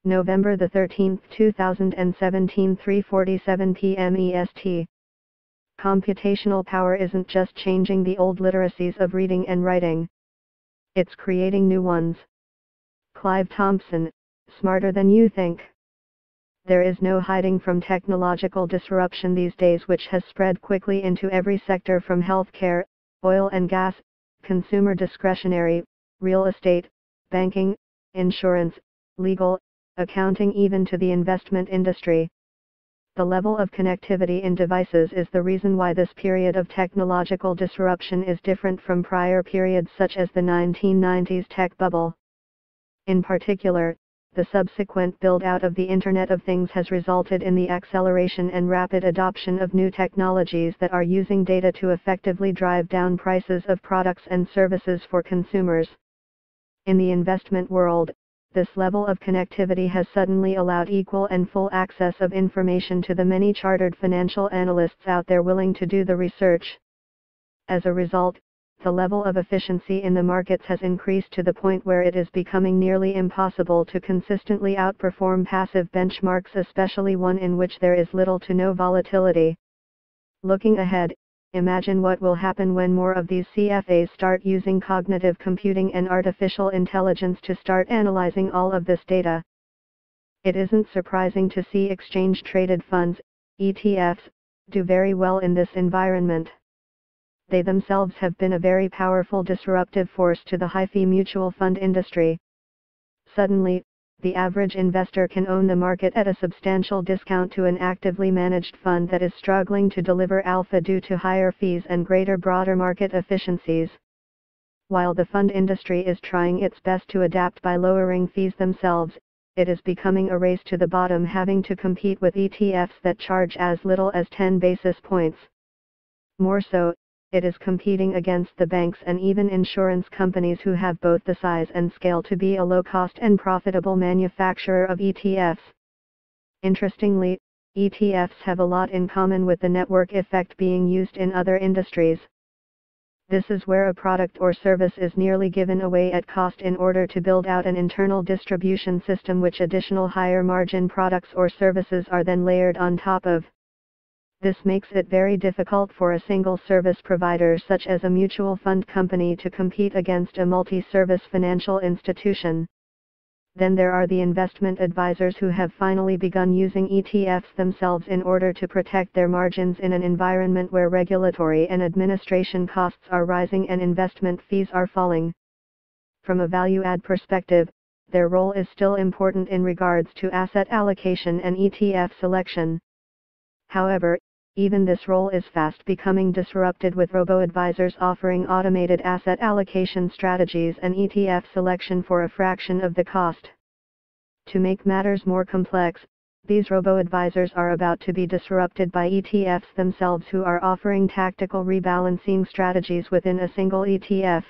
November the 13th, 2017, 3:47 p.m. EST. Computational power isn't just changing the old literacies of reading and writing. It's creating new ones. Clive Thompson, smarter than you think. There is no hiding from technological disruption these days, which has spread quickly into every sector from healthcare, oil and gas, consumer discretionary, real estate, banking, insurance, legal, accounting, even to the investment industry. The level of connectivity in devices is the reason why this period of technological disruption is different from prior periods such as the 1990s tech bubble. In particular, the subsequent build-out of the Internet of Things has resulted in the acceleration and rapid adoption of new technologies that are using data to effectively drive down prices of products and services for consumers. In the investment world, this level of connectivity has suddenly allowed equal and full access of information to the many chartered financial analysts out there willing to do the research. As a result, the level of efficiency in the markets has increased to the point where it is becoming nearly impossible to consistently outperform passive benchmarks, especially one in which there is little to no volatility. Looking ahead, imagine what will happen when more of these CFAs start using cognitive computing and artificial intelligence to start analyzing all of this data. It isn't surprising to see exchange-traded funds, ETFs, do very well in this environment. They themselves have been a very powerful disruptive force to the high-fee mutual fund industry. Suddenly, the average investor can own the market at a substantial discount to an actively managed fund that is struggling to deliver alpha due to higher fees and greater broader market efficiencies. While the fund industry is trying its best to adapt by lowering fees themselves, it is becoming a race to the bottom, having to compete with ETFs that charge as little as 10 basis points. More so, it is competing against the banks and even insurance companies who have both the size and scale to be a low-cost and profitable manufacturer of ETFs. Interestingly, ETFs have a lot in common with the network effect being used in other industries. This is where a product or service is nearly given away at cost in order to build out an internal distribution system, which additional higher margin products or services are then layered on top of. This makes it very difficult for a single service provider such as a mutual fund company to compete against a multi-service financial institution. Then there are the investment advisors who have finally begun using ETFs themselves in order to protect their margins in an environment where regulatory and administration costs are rising and investment fees are falling. From a value-add perspective, their role is still important in regards to asset allocation and ETF selection. However, even this role is fast becoming disrupted, with robo-advisors offering automated asset allocation strategies and ETF selection for a fraction of the cost. To make matters more complex, these robo-advisors are about to be disrupted by ETFs themselves, who are offering tactical rebalancing strategies within a single ETF.